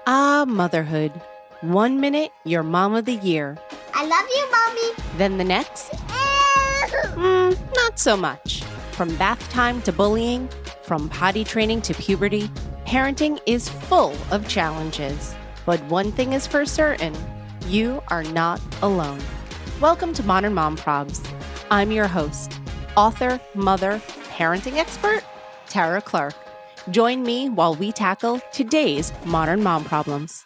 Motherhood. 1 minute, you're mom of the year. I love you, Mommy. Then the next, not so much. From bath time to bullying, from potty training to puberty, parenting is full of challenges. But one thing is for certain, you are not alone. Welcome to Modern Mom Probs. I'm your host, author, mother, parenting expert, Tara Clark. Join me while we tackle today's modern mom problems.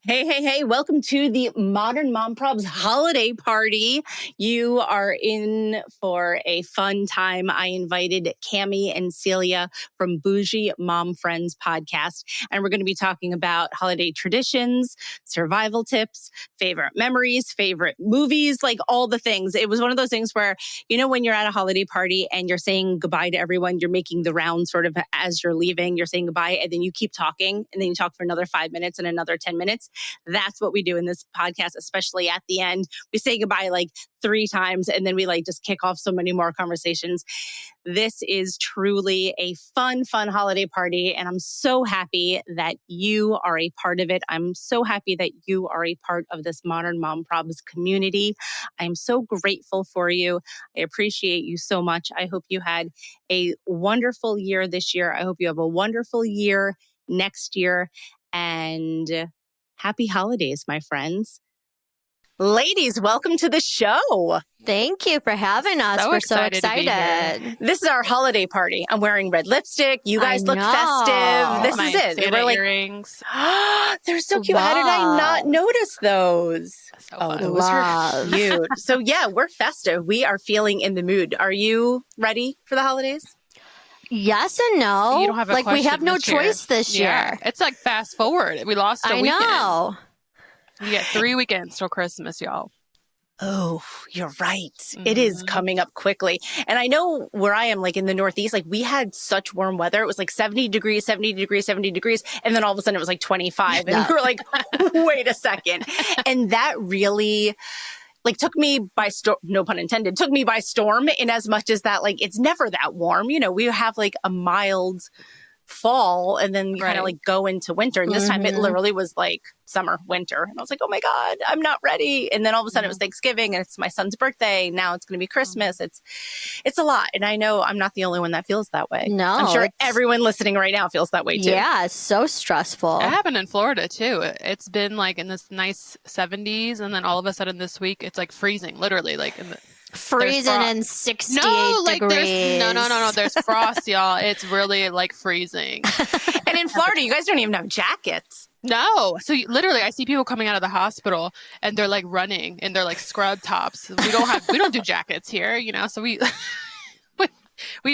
Hey, welcome to the Modern Mom Probs holiday party. You are in for a fun time. I invited Cammy and Celia from Bougie Mom Friends podcast, and we're going to be talking about holiday traditions, survival tips, favorite memories, favorite movies, like all the things. It was one of those things where, you know, when you're at a holiday party and you're saying goodbye to everyone, you're making the round sort of as you're leaving, you're saying goodbye, and then you keep talking, and then you talk for another 5 minutes and another 10 minutes. That's what we do in this podcast, especially at the end. We say goodbye like 3 times and then we just kick off so many more conversations. This is truly a fun holiday party, and I'm so happy that you are a part of it. I'm so happy that you are a part of this Modern Mom Probs community. I'm so grateful for you. I appreciate you so much. I hope you had a wonderful year this year. I hope you have a wonderful year next year, and happy holidays, my friends. Ladies, welcome to the show. Thank you for having us. We're so excited. This is our holiday party. I'm wearing red lipstick. You guys look festive. This is it. They were earrings. They're so cute. How did I not notice those? So fun. Those are cute. So yeah, we're festive. We are feeling in the mood. Are you ready for the holidays? Yes and no. You don't have a we have no choice this year. It's like fast forward. We lost a weekend. I know. We get 3 weekends till Christmas, y'all. Oh, you're right. It is coming up quickly. And I know where I am, like in the Northeast, like we had such warm weather. It was like 70 degrees. And then all of a sudden it was like 25. And we were like, wait a second. And that really took me by storm, no pun intended, took me by storm in as much as that, it's never that warm. You know, we have a mild fall and then we kind of go into winter. And this time it literally was summer, winter. And I was like, oh my God, I'm not ready. And then all of a sudden it was Thanksgiving and it's my son's birthday. Now it's going to be Christmas. It's a lot. And I know I'm not the only one that feels that way. No. I'm sure everyone listening right now feels that way too. Yeah, it's so stressful. It happened in Florida too. It's been in this nice 70s. And then all of a sudden this week, it's freezing, literally in the... Freezing and 68 degrees. No. There's frost, y'all. It's really freezing. And in Florida, you guys don't even have jackets. No. So literally, I see people coming out of the hospital and they're running in their scrub tops. We don't do jackets here, So we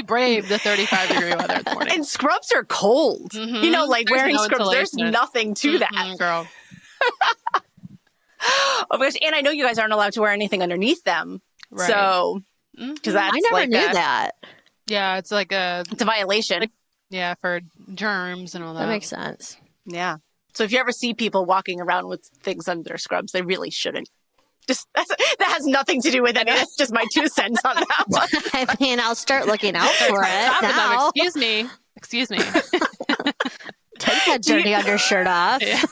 brave the 35-degree weather in the morning. And scrubs are cold. You know, wearing scrubs, insulation. There's nothing to that. Girl. Oh my gosh. And I know you guys aren't allowed to wear anything underneath them. Right. So, because that's I never knew that. Yeah, it's it's a violation. For germs and all that. That makes sense. Yeah. So if you ever see people walking around with things under their scrubs, they really shouldn't. That has nothing to do with it. That's just my 2 cents on that one. I mean, I'll start looking out for it now. Excuse me. Take that dirty undershirt off. Yeah.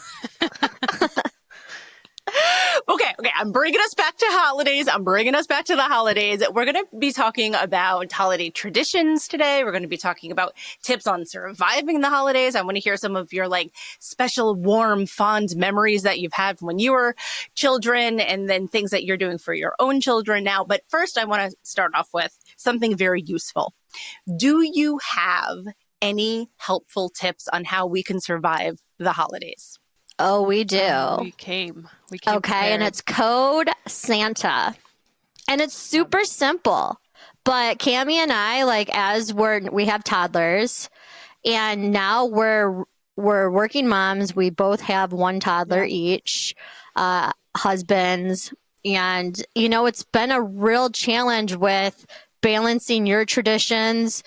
Okay. I'm bringing us back to holidays. We're going to be talking about holiday traditions today. We're going to be talking about tips on surviving the holidays. I want to hear some of your special, warm, fond memories that you've had from when you were children, and then things that you're doing for your own children now. But first, I want to start off with something very useful. Do you have any helpful tips on how we can survive the holidays? Oh, we do. We came okay, prepared. And it's Code Santa. And it's super simple. But Cammy and I, as we have toddlers, and now we're working moms. We both have 1 toddler each, husbands. And, it's been a real challenge with balancing your traditions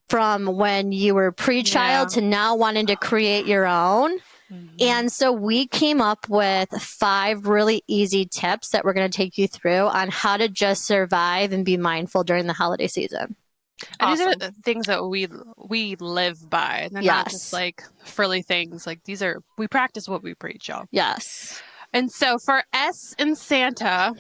from when you were pre-child to now wanting to create your own. And so we came up with 5 really easy tips that we're going to take you through on how to just survive and be mindful during the holiday season. And these are Awesome. the things that we live by. They're not just like frilly things. Like we practice what we preach, y'all. Yes. And so for S in Santa,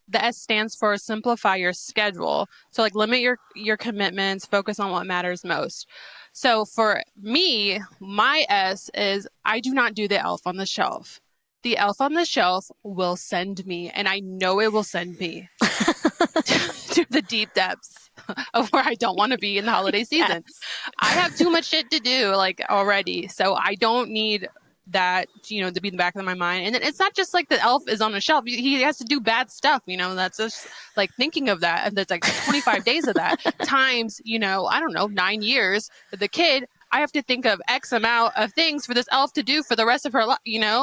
the S stands for simplify your schedule. So like limit your commitments, focus on what matters most. So for me, my S is I do not do the elf on the shelf. The elf on the shelf will send me, and I know it will send me to the deep depths of where I don't want to be in the holiday season. Yes. I have too much shit to do like already. So I don't need that, to be in the back of my mind. And it's not just like the elf is on a shelf. He has to do bad stuff, that's just like thinking of that. And that's like 25 days of that times, I don't know, 9 years. The kid, I have to think of X amount of things for this elf to do for the rest of her life,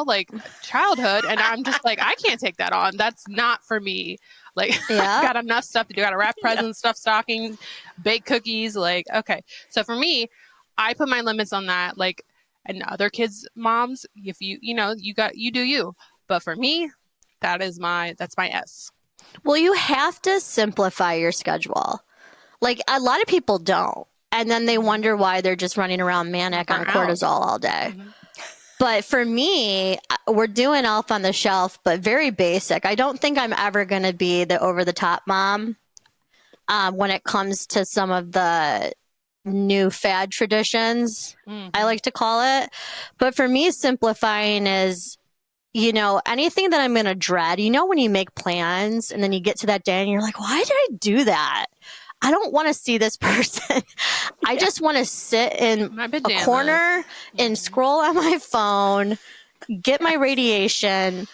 like childhood. And I'm just like, I can't take that on. That's not for me. Like, Yeah. got enough stuff to do. Got to wrap presents, stuff stockings, bake cookies. Like, okay. So for me, I put my limits on that. Like, and other kids' moms, if you do you. But for me, that's my S. Well, you have to simplify your schedule. Like a lot of people don't. And then they wonder why they're just running around manic on cortisol all day. Mm-hmm. But for me, we're doing Elf on the Shelf, but very basic. I don't think I'm ever going to be the over-the-top mom when it comes to some of the new fad traditions, I like to call it. But for me, simplifying is, anything that I'm going to dread. When you make plans and then you get to that day and you're like, why did I do that? I don't want to see this person. I just want to sit in a corner and scroll on my phone, get my radiation,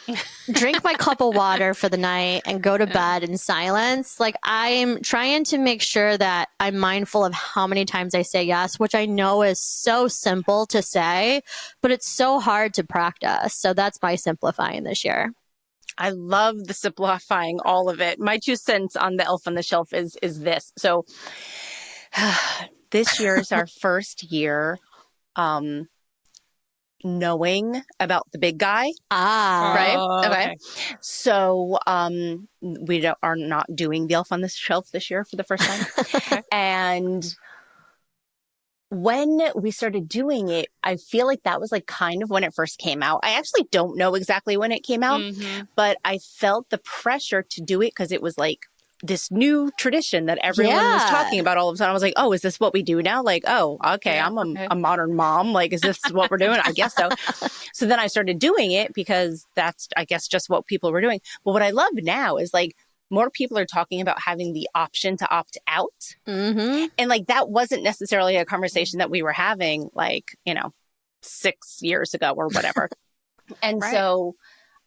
drink my cup of water for the night, and go to bed in silence. Like, I'm trying to make sure that I'm mindful of how many times I say yes, which I know is so simple to say, but it's so hard to practice. So that's my simplifying this year. I love the simplifying all of it. My 2 cents on the Elf on the Shelf is this. So this year is our first year knowing about the big guy. Right? Okay. So we are not doing the Elf on the Shelf this year for the first time. And when we started doing it, I feel like that was like kind of when it first came out. I actually don't know exactly when it came out, but I felt the pressure to do it because it was like this new tradition that everyone was talking about all of a sudden. I was like, oh, is this what we do now? Like, oh, okay, I'm a modern mom. Like, is this what we're doing? I guess so. So then I started doing it because that's, I guess, just what people were doing. But what I love now is like, more people are talking about having the option to opt out. Mm-hmm. And like, that wasn't necessarily a conversation that we were having like, 6 years ago or whatever. And so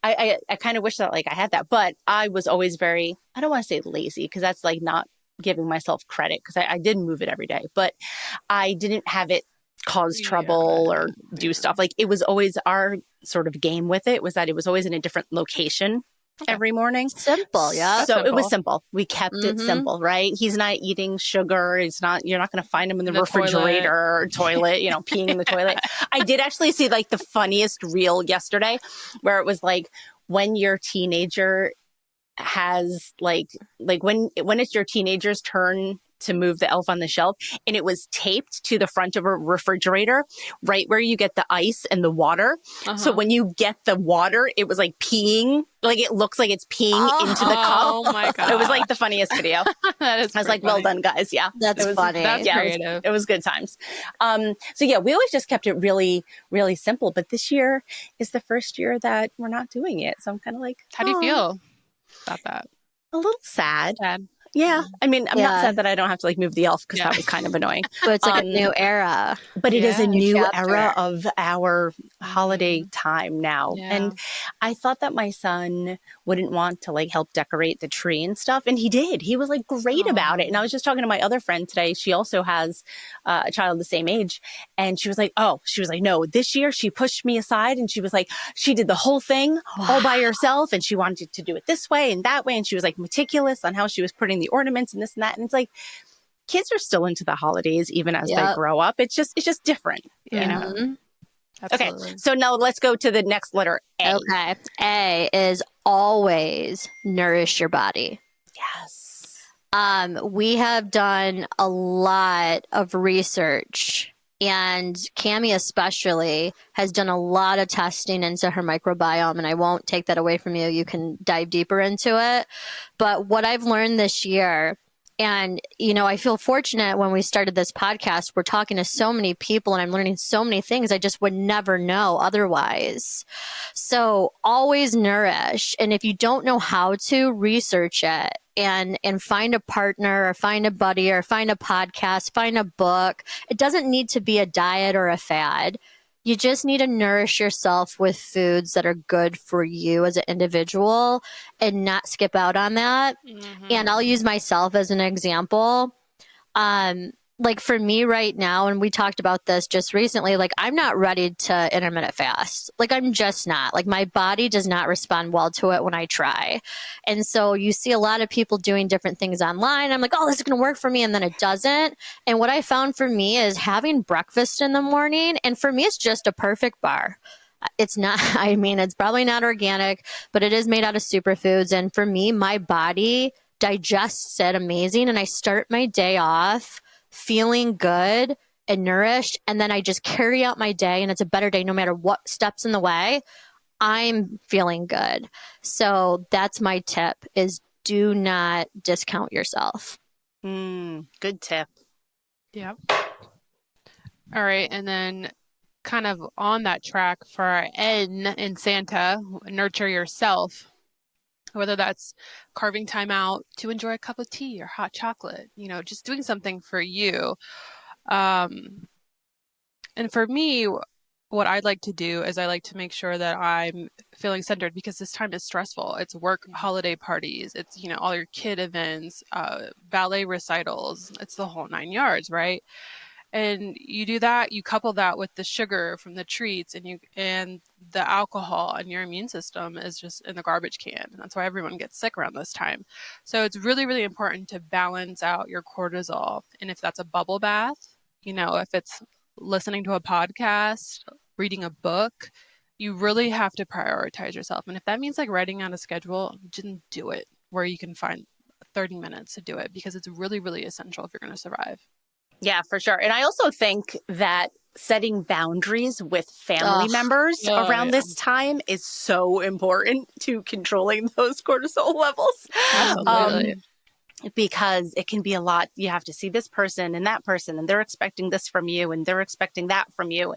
I kind of wish that like I had that, but I was always very, I don't want to say lazy because that's like not giving myself credit because I did move it every day, but I didn't have it cause trouble or do stuff. Like it was always our sort of game with it was that it was always in a different location. Every morning. Simple, yeah. So it was simple. We kept it simple, right? He's not eating sugar. You're not going to find him in the refrigerator or toilet, peeing in the toilet. I did actually see like the funniest reel yesterday where it was like when your teenager has like when it's your teenager's turn to move the Elf on the Shelf, and it was taped to the front of a refrigerator, right where you get the ice and the water. So when you get the water, it was like peeing, like it looks like it's peeing into the cup. Oh my God. It was like the funniest video. I was like, funny. well done, guys. Yeah. That's funny. That's creative. It was good times. So yeah, we always just kept it really, really simple. But this year is the first year that we're not doing it. So I'm kind of like, how do you feel about that? A little sad. Sad. Yeah. I mean, I'm not sad that I don't have to like move the elf because that was kind of annoying. But it's like a new era. But it is a new chapter. era of our holiday time now. Yeah. And I thought that my son wouldn't want to like help decorate the tree and stuff. And he did. He was like great about it. And I was just talking to my other friend today. She also has a child the same age. And she was like, no, this year she pushed me aside and she was like, she did the whole thing all by herself. And she wanted to do it this way and that way. And she was like meticulous on how she was putting the ornaments and this and that. And it's like, kids are still into the holidays even as they grow up. It's just different, you know? Mm-hmm. Absolutely. Okay, so now let's go to the next letter, A. Okay. A is always nourish your body. Yes. We have done a lot of research, and Cammy especially has done a lot of testing into her microbiome, and I won't take that away from you. You can dive deeper into it. But what I've learned this year, and, I feel fortunate when we started this podcast, we're talking to so many people and I'm learning so many things I just would never know otherwise. So always nourish. And if you don't know how to, research it and find a partner or find a buddy or find a podcast, find a book. It doesn't need to be a diet or a fad. You just need to nourish yourself with foods that are good for you as an individual and not skip out on that. Mm-hmm. And I'll use myself as an example. Like for me right now, and we talked about this just recently, like I'm not ready to intermittent fast. Like I'm just not. Like my body does not respond well to it when I try. And so you see a lot of people doing different things online. I'm like, oh, this is going to work for me. And then it doesn't. And what I found for me is having breakfast in the morning. And for me, it's just a perfect bar. It's not, I mean, it's probably not organic, but it is made out of superfoods. And for me, my body digests it amazing. And I start my day off feeling good and nourished. And then I just carry out my day and it's a better day no matter what steps in the way. I'm feeling good. So that's my tip is do not discount yourself. Good tip. Yep. All right. And then kind of on that track for our N in Santa, nurture yourself. Whether that's carving time out to enjoy a cup of tea or hot chocolate, just doing something for you. And for me, what I'd like to do is I like to make sure that I'm feeling centered because this time is stressful. It's work, holiday parties, it's, all your kid events, ballet recitals, it's the whole 9 yards, right? And you do that, you couple that with the sugar from the treats and the alcohol, and your immune system is just in the garbage can. And that's why everyone gets sick around this time. So it's really, really important to balance out your cortisol. And if that's a bubble bath, if it's listening to a podcast, reading a book, you really have to prioritize yourself. And if that means like writing out a schedule, just do it where you can find 30 minutes to do it because it's really, really essential if you're going to survive. Yeah, for sure. And I also think that setting boundaries with family members around this time is so important to controlling those cortisol levels. Absolutely. Because it can be a lot. You have to see this person and that person, and they're expecting this from you, and they're expecting that from you.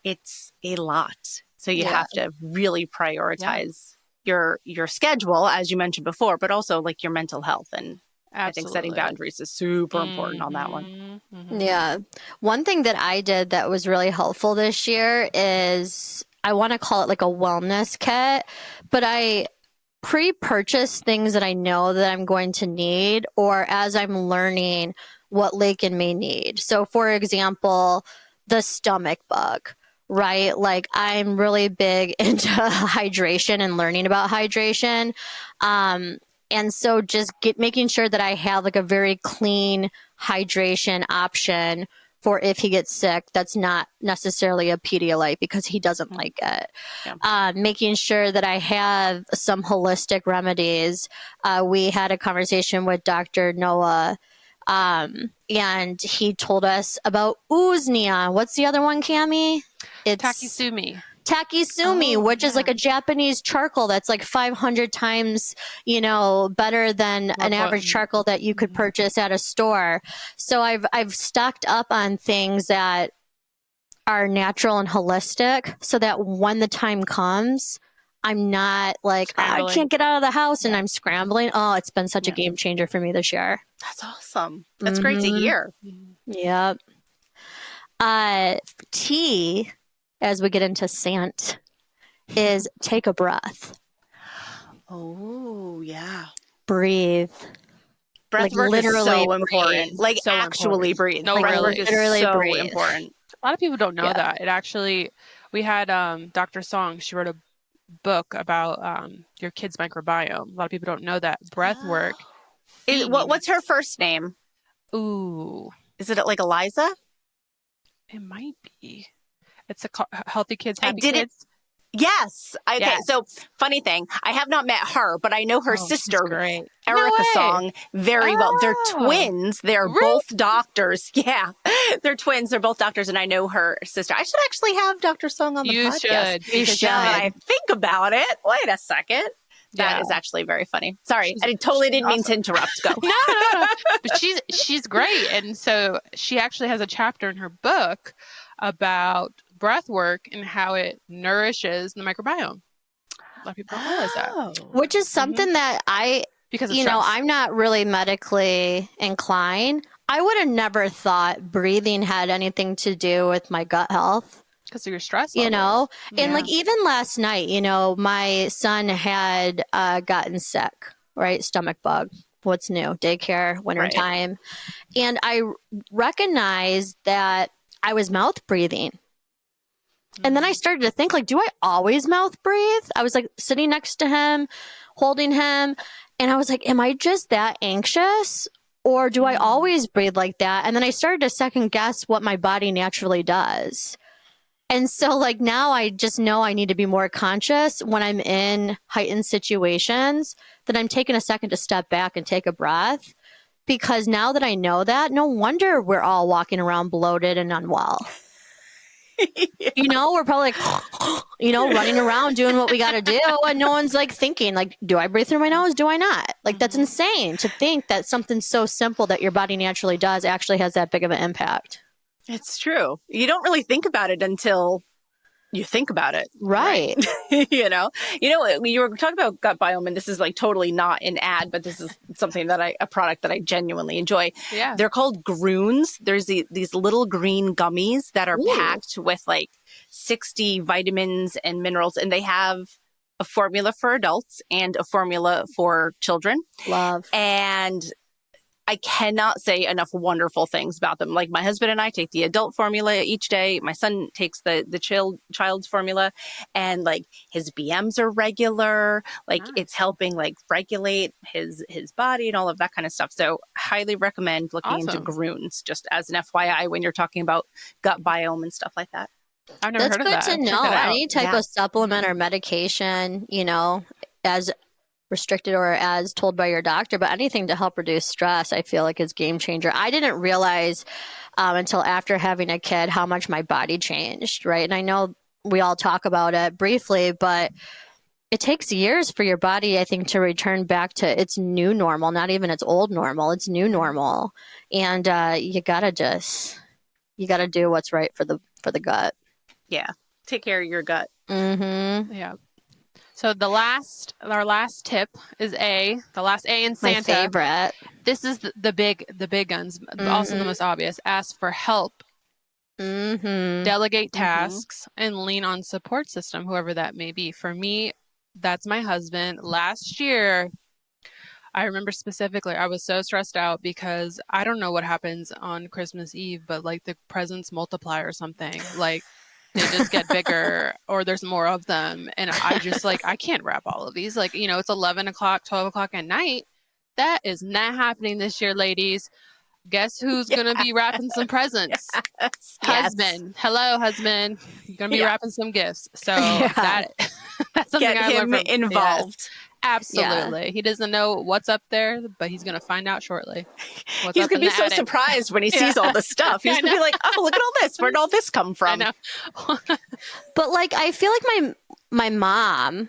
It's a lot. So you have to really prioritize your schedule, as you mentioned before, but also like your mental health. And Absolutely. I think setting boundaries is super important on that one. Mm-hmm. Yeah. One thing that I did that was really helpful this year is I want to call it like a wellness kit, but I pre-purchase things that I know that I'm going to need or as I'm learning what Lakin may need. So for example, the stomach bug, right? Like I'm really big into hydration and learning about hydration. And so just making sure that I have like a very clean hydration option for if he gets sick, that's not necessarily a Pedialyte because he doesn't like it. Yeah. Making sure that I have some holistic remedies. We had a conversation with Dr. Noah, and he told us about Uznia. What's the other one, Cammy? It's Takisumi, which is like a Japanese charcoal that's like 500 times, better than an average charcoal that you could purchase at a store. So I've stocked up on things that are natural and holistic so that when the time comes, I'm not like, I can't get out of the house and I'm scrambling. Oh, it's been such a game changer for me this year. That's awesome. That's great to hear. Yep. T, as we get into Sant, is take a breath. Oh, yeah. Breathe. Breath work is so important. Like so actually breathe. No, breath work is so breathe. important. A lot of people don't know that. It actually, we had Dr. Song, she wrote a book about your kid's microbiome. A lot of people don't know that breath work. What's her first name? Ooh. Is it like Eliza? It might be. It's a Healthy Kids, Happy Kids. Yes. Okay. Yes. So funny thing, I have not met her, but I know her She's sister, great. Erica No way. Song, very well. They're Oh. twins. They're Really? both doctors. Yeah. They're twins. They're both doctors. And I know her sister. I should actually have Dr. Song on the You podcast. should. You should. Now that I think about it, wait a second. That Yeah. is actually very funny. Sorry. She's- I totally she's didn't mean to awesome. interrupt. Go. No. But she's great. And so she actually has a chapter in her book about breath work and how it nourishes the microbiome. A lot of people don't realize that. Which is something that Because of I'm not really medically inclined. I would have never thought breathing had anything to do with my gut health. because of your stress You know, levels. and like even last night, my son had gotten sick, right? Stomach bug. What's new? Daycare, wintertime. And I recognized that I was mouth breathing. And then I started to think, like, do I always mouth breathe? I was like sitting next to him, holding him. And I was like, am I just that anxious? Or do I always breathe like that? And then I started to second guess what my body naturally does. And so, like, now I just know I need to be more conscious when I'm in heightened situations, that I'm taking a second to step back and take a breath. Because now that I know that, no wonder we're all walking around bloated and unwell. We're probably like, running around doing what we got to do. And no one's like thinking, like, do I breathe through my nose? Do I not? Like, that's insane to think that something so simple that your body naturally does actually has that big of an impact. It's true. You don't really think about it until you think about it. Right. You were talking about gut biome, and this is like totally not an ad, but this is something a product that I genuinely enjoy. Yeah. They're called Groons. There's these little green gummies that are packed with like 60 vitamins and minerals, and they have a formula for adults and a formula for children. Love. And I cannot say enough wonderful things about them. Like my husband and I take the adult formula each day. My son takes the child's formula, and like his BMs are regular. Like it's helping like regulate his body and all of that kind of stuff. So highly recommend looking into Groons, just as an FYI when you're talking about gut biome and stuff like that. I've never heard of that. That's good to know. Any type of supplement or medication, as restricted or as told by your doctor, but anything to help reduce stress, I feel like is game changer. I didn't realize until after having a kid how much my body changed, right? And I know we all talk about it briefly, but it takes years for your body, I think, to return back to its new normal, not even its old normal, its new normal. And you gotta do what's right for the gut. Yeah. Take care of your gut. Mm-hmm. Yeah. So our last tip is the last A in Santa. My favorite. This is the big guns, also the most obvious. Ask for help. Delegate tasks and lean on support system, whoever that may be. For me, that's my husband. Last year, I remember specifically, I was so stressed out because I don't know what happens on Christmas Eve, but like the presents multiply or something. Like they just get bigger or there's more of them. And I just I can't wrap all of these. Like, it's 11 o'clock, 12 o'clock at night. That is not happening this year, ladies. Guess who's going to be wrapping some presents? Yes. Husband. Hello, husband. You're going to be wrapping some gifts. So that's something Get I him learned from involved. Yes, absolutely. He doesn't know what's up there, but he's going to find out shortly. He's going to be so surprised when he sees all this stuff. He's going to be like, oh, look at all this. Where'd all this come from? I know. But I feel like my mom,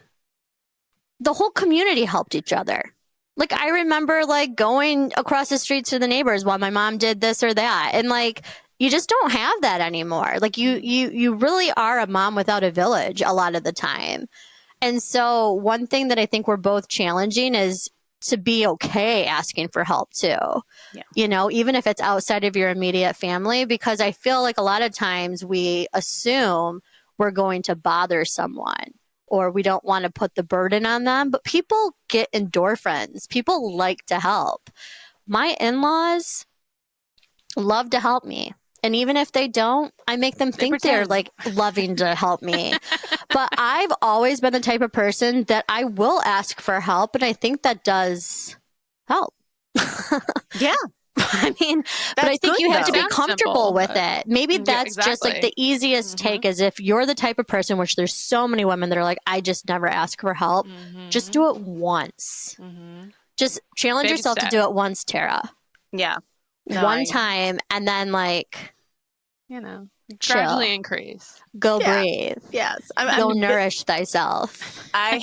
the whole community helped each other. I remember going across the street to the neighbors while my mom did this or that. And you just don't have that anymore. You really are a mom without a village a lot of the time. And so one thing that I think we're both challenging is to be okay asking for help too. Yeah. Even if it's outside of your immediate family, because I feel like a lot of times we assume we're going to bother someone or we don't want to put the burden on them, but people get endorphins. People like to help. My in-laws love to help me. And even if they don't, I make them think they're loving to help me. But I've always been the type of person that I will ask for help. And I think that does help. Yeah. I mean, but I think good, you have to though. be Sounds comfortable simple, with but- it. Maybe Yeah, that's just like the easiest take is if you're the type of person, which there's so many women that are like, I just never ask for help. Just do it once. Just challenge Baby yourself step. to do it once, Tara. Yeah. One time, and then like You know, chill. gradually increase. Go Yeah. breathe. Yes. Go nourish thyself. I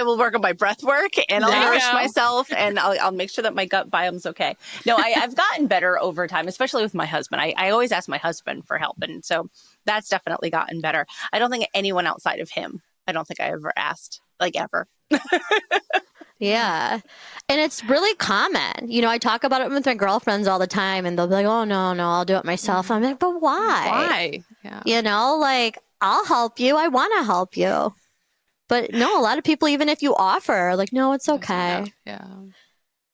will work on my breath work, and I'll There you nourish go. myself, and I'll make sure that my gut biome's okay. No, I've gotten better over time, especially with my husband. I always ask my husband for help, and so that's definitely gotten better. I don't think anyone outside of him, I don't think I ever asked, like ever. Yeah. And it's really common. You know, I talk about it with my girlfriends all the time, and they'll be like, oh, no, I'll do it myself. I'm like, but why? Why? Yeah. You know, like, I'll help you. I want to help you. But no, a lot of people, even if you offer, are like, no, it's okay. Yeah.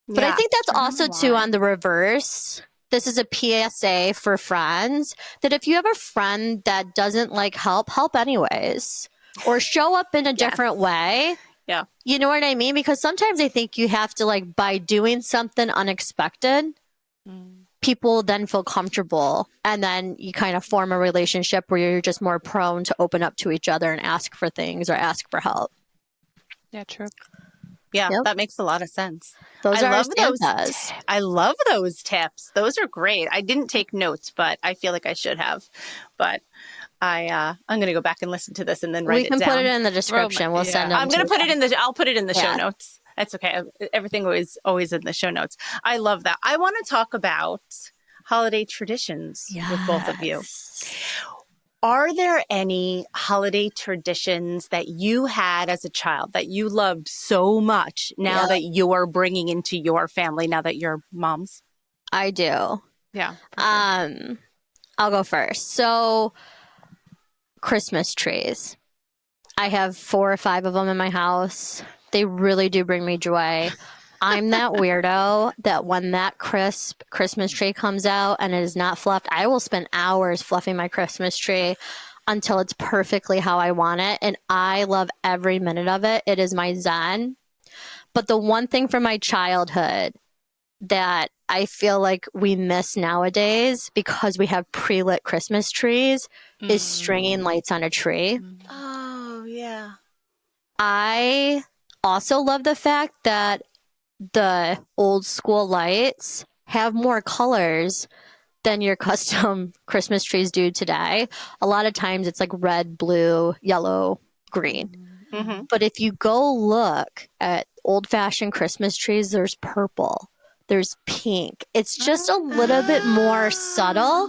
But I think that's I don't also, know too, why. on the reverse. This is a PSA for friends that if you have a friend that doesn't like help anyways, or show up in a different way. Yeah. You know what I mean? Because sometimes I think you have to, like, by doing something unexpected, people then feel comfortable, and then you kind of form a relationship where you're just more prone to open up to each other and ask for things or ask for help. Yeah, true. Yeah, Yep. that makes a lot of sense. Those I are our love those. Santas. I love those tips. Those are great. I didn't take notes, but I feel like I should have. But I'm going to go back and listen to this and then write We it can down. put it in the description. We'll send them. I'm going to put it in the. I'll put it in the show Yeah. notes. That's okay. Everything always in the show notes. I love that. I want to talk about holiday traditions with both of you. Are there any holiday traditions that you had as a child that you loved so much now that you're bringing into your family, now that you're moms? I do. Yeah. I'll go first. So, Christmas trees. I have 4 or 5 of them in my house. They really do bring me joy. I'm that weirdo that when that crisp Christmas tree comes out and it is not fluffed, I will spend hours fluffing my Christmas tree until it's perfectly how I want it. And I love every minute of it. It is my zen. But the one thing from my childhood that I feel like we miss nowadays because we have pre-lit Christmas trees is stringing lights on a tree. Oh, yeah. I also love the fact that the old school lights have more colors than your custom Christmas trees do today. A lot of times it's like red, blue, yellow, green. Mm-hmm. But if you go look at old fashioned Christmas trees, there's purple, there's pink. It's just a little bit more subtle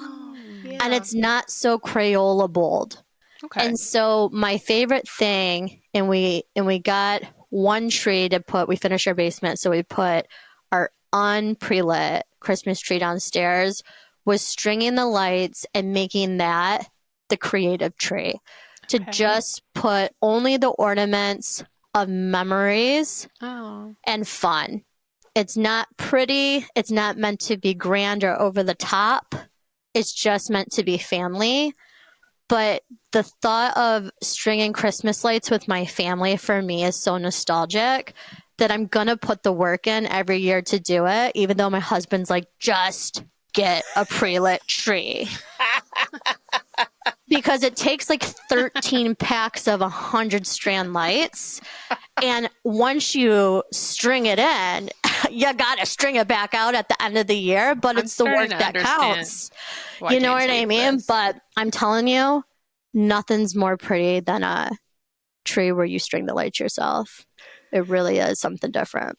and it's not so Crayola bold. Okay. And so my favorite thing, and we got one tree to put, we finished our basement, so we put our unprelit Christmas tree downstairs, was stringing the lights and making that the creative tree. To just put only the ornaments of memories and fun. It's not pretty. It's not meant to be grand or over the top. It's just meant to be family. But the thought of stringing Christmas lights with my family for me is so nostalgic that I'm going to put the work in every year to do it, even though my husband's like, just get a pre-lit tree. Because it takes like 13 packs of 100 strand lights. And once you string it in, you got to string it back out at the end of the year. But it's the work that counts. You know what I mean? But I'm telling you, nothing's more pretty than a tree where you string the lights yourself. It really is something different.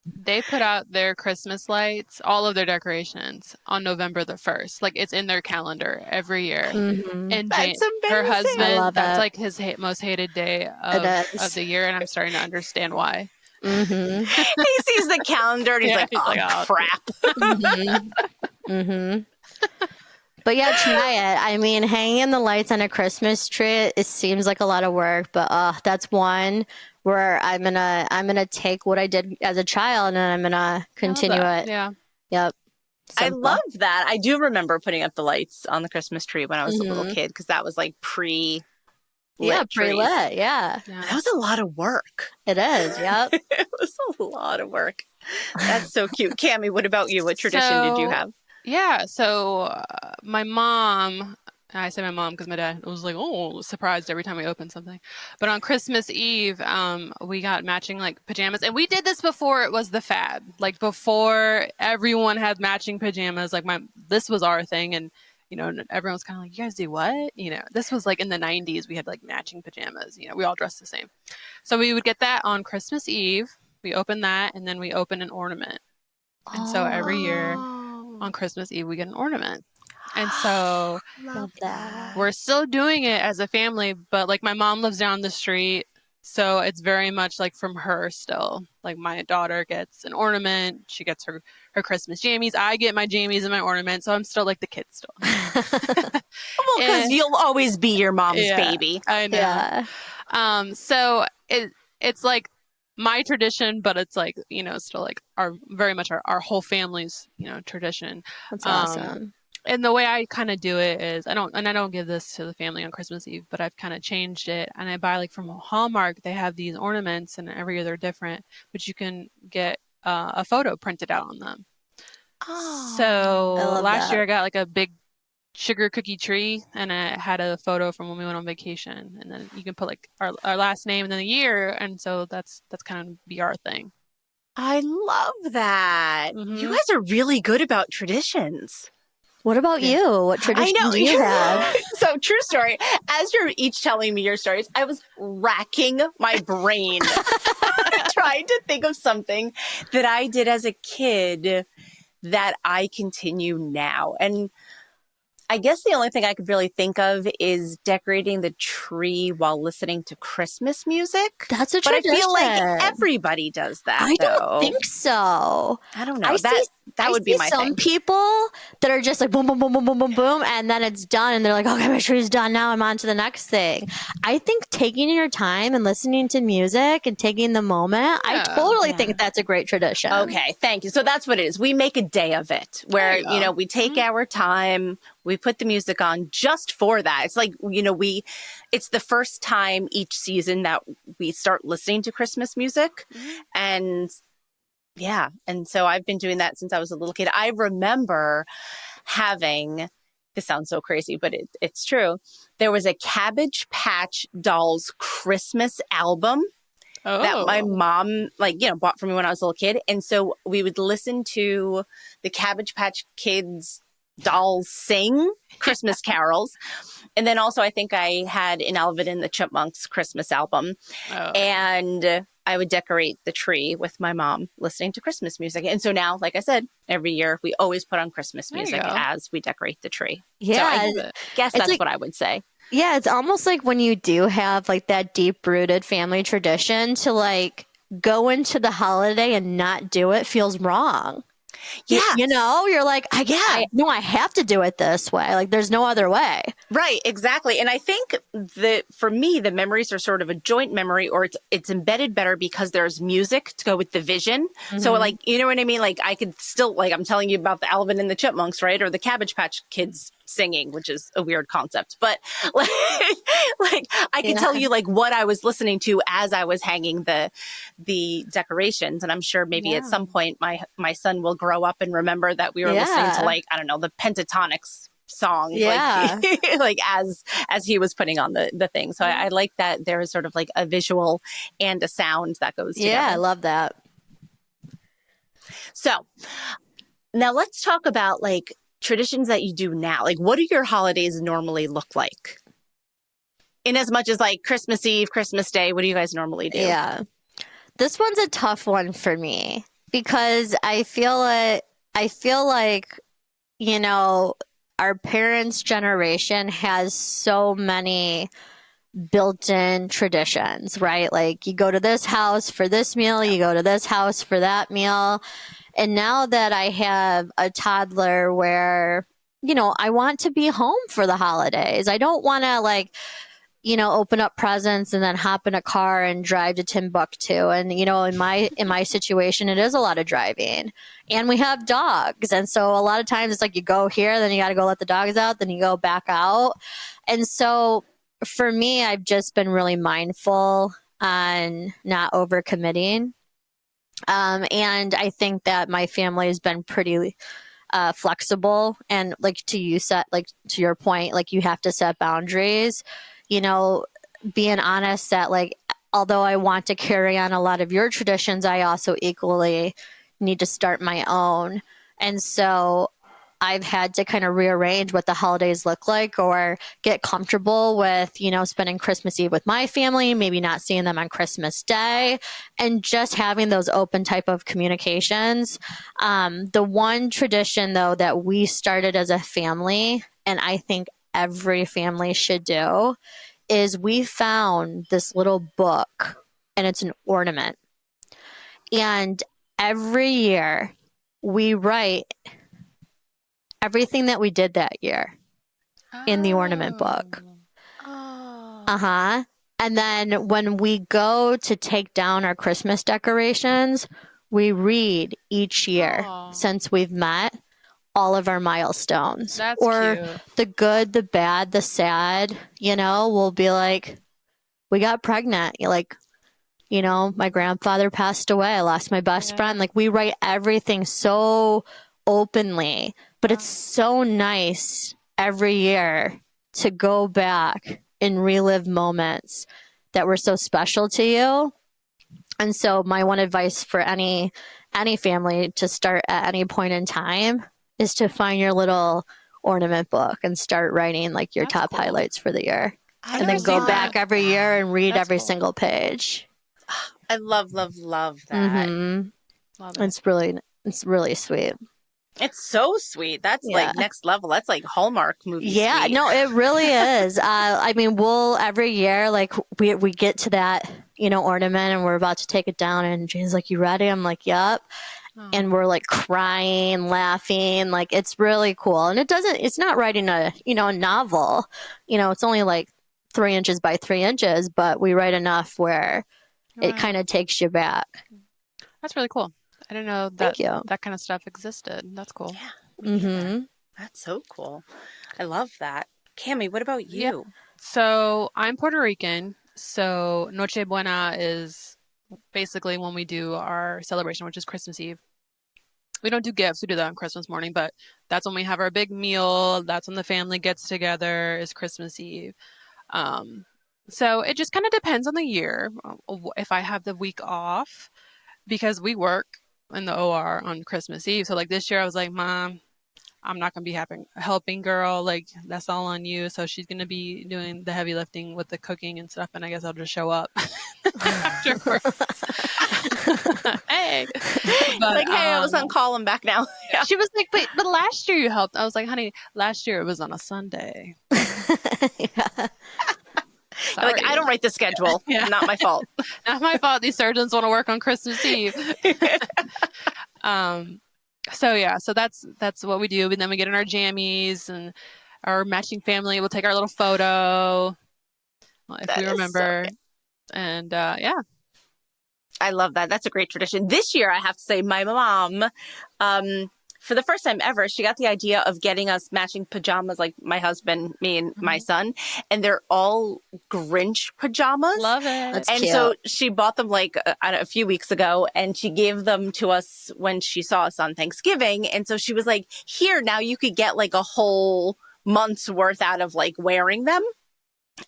They put out their Christmas lights, all of their decorations on November the 1st. Like it's in their calendar every year. Mm-hmm. And That's her amazing. husband, that's like his most hated day of the year. And I'm starting to understand why. Mm-hmm. He sees the calendar and he's like, oh, crap. Mm-hmm. Mm-hmm. But yeah, try it. I mean, hanging the lights on a Christmas tree, it seems like a lot of work, but that's one where I'm gonna take what I did as a child and I'm gonna continue it. Yeah. Yep. I Simple. love that. I do remember putting up the lights on the Christmas tree when I was a little kid because that was like pre-lit. Yeah, pre-lit. trees. Yeah. That was a lot of work. It is. Yep. It was a lot of work. That's so cute. Cammy, what about you? What tradition did you have? Yeah, so my mom, I say my mom because my dad was like, oh, surprised every time we opened something. But on Christmas Eve, we got matching like pajamas. And we did this before it was the fad. Like before everyone had matching pajamas, like this was our thing. And, everyone was kind of like, you guys do what? This was like in the 90s, we had like matching pajamas. We all dressed the same. So we would get that on Christmas Eve. We open that and then we open an ornament. And so every year on Christmas Eve, we get an ornament. And so Love that. we're still doing it as a family, but like my mom lives down the street. So it's very much like from her still. Like my daughter gets an ornament. She gets her Christmas jammies. I get my jammies and my ornament. So I'm still like the kid still. Well, because you'll always be your mom's baby. I know. Yeah. So it's like my tradition, but it's like, still like very much our whole family's, tradition. That's awesome. And the way I kind of do it is I don't give this to the family on Christmas Eve, but I've kind of changed it and I buy like from Hallmark. They have these ornaments and every year they're different, but you can get a photo printed out on them. So last year I got like a big sugar cookie tree and it had a photo from when we went on vacation, and then you can put like our last name and then the year, and so that's kind of be our thing. I love that. You guys are really good about traditions. What about you? What tradition do you have? So true story. As you're each telling me your stories, I was racking my brain trying to think of something that I did as a kid that I continue now. And I guess the only thing I could really think of is decorating the tree while listening to Christmas music. That's a tradition. But I feel like everybody does that. I don't think so. I don't know. That would be my thing. Some people that are just like boom, boom, boom, boom, boom, boom, boom, and then it's done, and they're like, okay, my tree's done. Now I'm on to the next thing. I think taking your time and listening to music and taking the moment, I totally think that's a great tradition. Okay, thank you. So that's what it is. We make a day of it where, we take our time, we put the music on just for that. It's like, it's the first time each season that we start listening to Christmas music. And yeah. And so I've been doing that since I was a little kid. I remember having, this sounds so crazy, but it's true. There was a Cabbage Patch Dolls Christmas album that my mom, bought for me when I was a little kid. And so we would listen to the Cabbage Patch Kids dolls sing Christmas carols. And then also I think I had an Alvin and the Chipmunks Christmas album. And I would decorate the tree with my mom listening to Christmas music. And so now, like I said, every year we always put on Christmas music as we decorate the tree. Yeah. So I guess that's what I would say. Yeah, it's almost like when you do have like that deep-rooted family tradition to like go into the holiday and not do it feels wrong. Yeah. You're like, I have to do it this way. Like there's no other way. Right, exactly. And I think that for me, the memories are sort of a joint memory, or it's embedded better because there's music to go with the vision. So like, you know what I mean? Like I could still, like I'm telling you about the Alvin and the Chipmunks, right? Or the Cabbage Patch Kids singing, which is a weird concept, but like I can tell you like what I was listening to as I was hanging the decorations. And I'm sure maybe at some point my son will grow up and remember that we were listening to like, I don't know, the Pentatonics song, like as he was putting on the thing. So I like that there is sort of like a visual and a sound that goes together. Yeah, I love that. So now let's talk about like traditions that you do now. Like what do your holidays normally look like? In as much as like Christmas Eve, Christmas Day, what do you guys normally do? Yeah. This one's a tough one for me because I feel like, our parents' generation has so many built-in traditions, right? Like you go to this house for this meal, you go to this house for that meal. And now that I have a toddler where, I want to be home for the holidays. I don't want to open up presents and then hop in a car and drive to Timbuktu. And, in my situation, it is a lot of driving, and we have dogs. And so a lot of times it's like you go here, then you got to go let the dogs out, then you go back out. And so for me, I've just been really mindful on not overcommitting. And I think that my family has been pretty flexible, and like to your point, like you have to set boundaries, being honest that like, although I want to carry on a lot of your traditions, I also equally need to start my own. And so I've had to kind of rearrange what the holidays look like, or get comfortable with, spending Christmas Eve with my family, maybe not seeing them on Christmas Day, and just having those open type of communications. The one tradition, though, that we started as a family, and I think every family should do, is we found this little book, and it's an ornament. And every year we write everything that we did that year in the ornament book. Oh. And then when we go to take down our Christmas decorations, we read each year since we've met all of our milestones. That's or cute. the good, the bad, the sad, we'll be like, we got pregnant. My grandfather passed away. I lost my best friend. Like, we write everything so openly, but it's so nice every year to go back and relive moments that were so special to you. And so my one advice for any family to start at any point in time is to find your little ornament book and start writing like your top highlights for the year. And then go back every year and read every single page. I love that. Mm-hmm. Love it. It's really sweet. It's so sweet. That's like next level. That's like Hallmark movie. Yeah, sweet. no, it really is. I mean, we'll every year, like we get to that, ornament, and we're about to take it down, and Jane's like, "You ready?" I'm like, "Yep." And we're like crying, laughing, like it's really cool. And it's not writing a novel, it's only like 3 inches by 3 inches, but we write enough where it kind of takes you back. That's really cool. I didn't know that that kind of stuff existed. That's cool. Yeah. Mm-hmm. That's so cool. I love that. Cammy, what about you? Yeah. So I'm Puerto Rican. So Noche Buena is basically when we do our celebration, which is Christmas Eve. We don't do gifts. We do that on Christmas morning, but that's when we have our big meal. That's when the family gets together, is Christmas Eve. So it just kind of depends on the year. If I have the week off, because we work in the OR on Christmas Eve. So like this year I was like, Mom, I'm not going to be helping girl. Like, that's all on you. So she's going to be doing the heavy lifting with the cooking and stuff. And I guess I'll just show up afterwards. Hey. But, hey, I was on call. I'm back now. Yeah. She was like, but last year you helped. I was like, honey, last year it was on a Sunday. Like, I don't write the schedule. Yeah. Not my fault. Not my fault. These surgeons want to work on Christmas Eve. So that's what we do. And then we get in our jammies and our matching family. We'll take our little photo if we remember. So and I love that. That's a great tradition. This year, I have to say, my mom, for the first time ever, she got the idea of getting us matching pajamas, like my husband, me, and my son. And they're all Grinch pajamas. Love it. That's and cute. So she bought them like a few weeks ago, and she gave them to us when she saw us on Thanksgiving. And so she was like, here, now you could get like a whole month's worth out of like wearing them.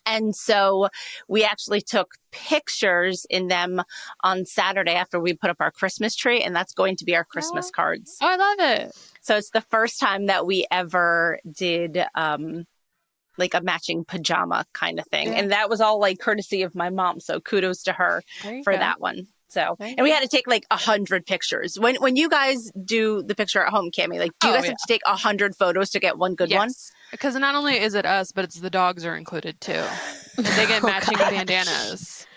And so we actually took pictures in them on Saturday after we put up our Christmas tree, and that's going to be our Christmas cards. Oh, I love it. So it's the first time that we ever did like a matching pajama kind of thing. And that was all like courtesy of my mom. So kudos to her for that one. So, and we had to take like 100 pictures. When you guys do the picture at home, Cammy, like, do you guys have to take 100 photos to get one good one? Because not only is it us, but it's the dogs are included too. And they get matching bandanas.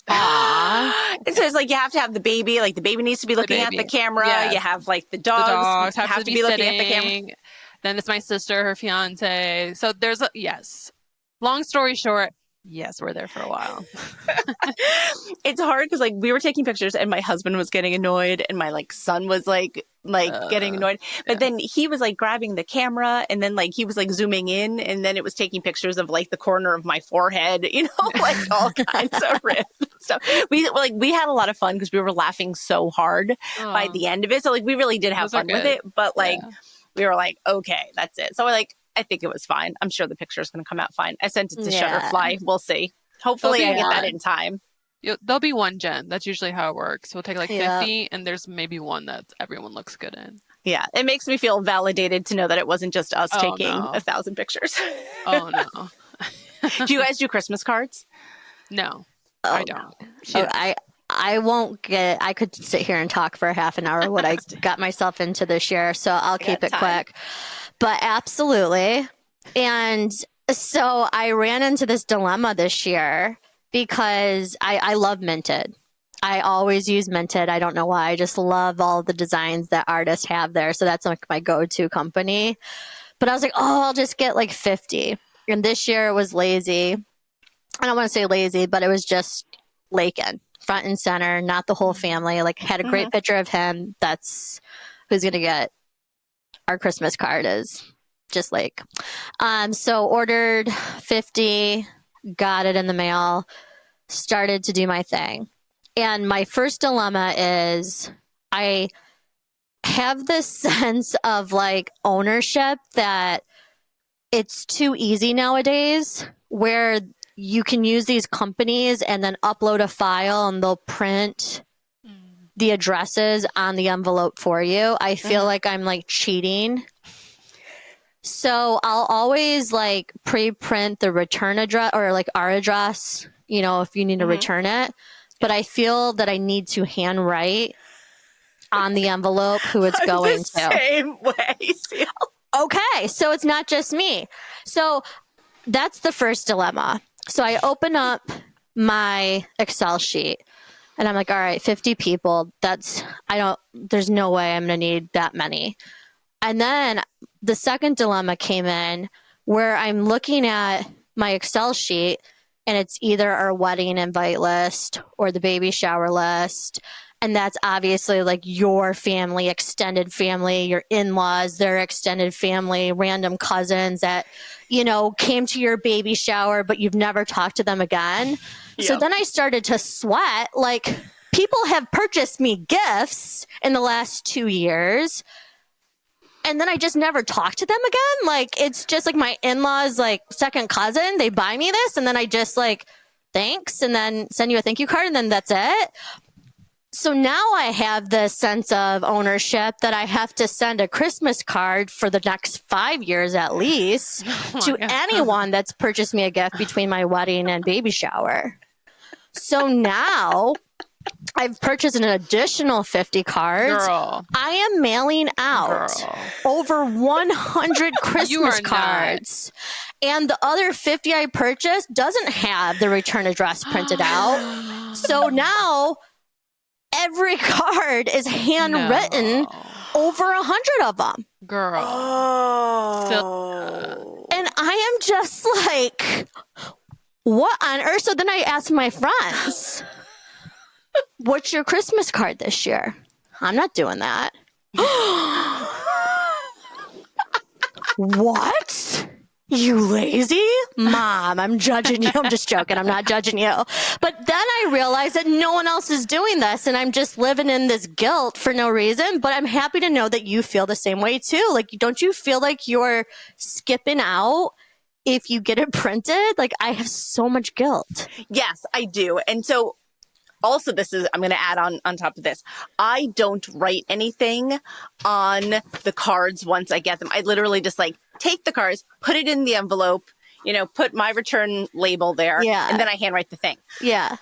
Aww. And so it's like you have to have the baby. Like the baby needs to be looking at the camera. Yes. You have like the dogs have to be looking at the camera. Then it's my sister, her fiance. So there's long story short, yes, we're there for a while. It's hard because like we were taking pictures and my husband was getting annoyed and my like son was like getting annoyed. But then he was like grabbing the camera and then like he was like zooming in and then it was taking pictures of like the corner of my forehead, like all kinds of ribs. So we had a lot of fun because we were laughing so hard by the end of it. So like we really did have fun with it. But like we were like, okay, that's it. So like I think it was fine. I'm sure the picture is going to come out fine. I sent it to Shutterfly. We'll see. Hopefully I get that in time. There'll be one, Jen. That's usually how it works. We'll take like 50 and there's maybe one that everyone looks good in. Yeah, it makes me feel validated to know that it wasn't just us taking 1,000 pictures. Oh, no. Do you guys do Christmas cards? No, I don't. I won't get, I could sit here and talk for half an hour what I got myself into this year, so I'll keep it quick. But absolutely. And so I ran into this dilemma this year because I love Minted. I always use Minted. I don't know why. I just love all the designs that artists have there. So that's like my go-to company. But I was like, I'll just get like 50. And this year it was lazy. I don't want to say lazy, but it was just Lakin, front and center, not the whole family. Like had a great picture of him. That's who's going to get our Christmas card is just like. So ordered 50, got it in the mail, started to do my thing. And my first dilemma is I have this sense of like ownership that it's too easy nowadays where you can use these companies and then upload a file and they'll print the addresses on the envelope for you. I feel like I'm like cheating. So I'll always like pre-print the return address or like our address, you know, if you need to return it. But I feel that I need to handwrite on the envelope who it's going to. Same way. Okay, so it's not just me. So that's the first dilemma. So I open up my Excel sheet and I'm like, all right, 50 people. There's no way I'm going to need that many. And then the second dilemma came in where I'm looking at my Excel sheet and it's either our wedding invite list or the baby shower list. And that's obviously like your family, extended family, your in-laws, their extended family, random cousins that, you know, came to your baby shower, but you've never talked to them again. Yep. So then I started to sweat. Like people have purchased me gifts in the last 2 years. And then I just never talk to them again. Like, it's just like my in-laws, like second cousin, they buy me this and then I just like, thanks. And then send you a thank you card and then that's it. So now I have this sense of ownership that I have to send a Christmas card for the next 5 years at least to anyone that's purchased me a gift between my wedding and baby shower. So now I've purchased an additional 50 cards. Girl. I am mailing out over 100 Christmas cards. And the other 50 I purchased doesn't have the return address printed out. So now every card is handwritten, over 100 of them. Girl. And I am just like, what on earth? So then I asked my friends, what's your Christmas card this year? I'm not doing that. What? You lazy? Mom, I'm judging you. I'm just joking. I'm not judging you. But then I realized that no one else is doing this and I'm just living in this guilt for no reason. But I'm happy to know that you feel the same way too. Like, don't you feel like you're skipping out if you get it printed? Like, I have so much guilt. Yes, I do. And so also, I'm going to add on top of this. I don't write anything on the cards once I get them. I literally just like take the cards, put it in the envelope, you know, put my return label there, and then I handwrite the thing. Yeah.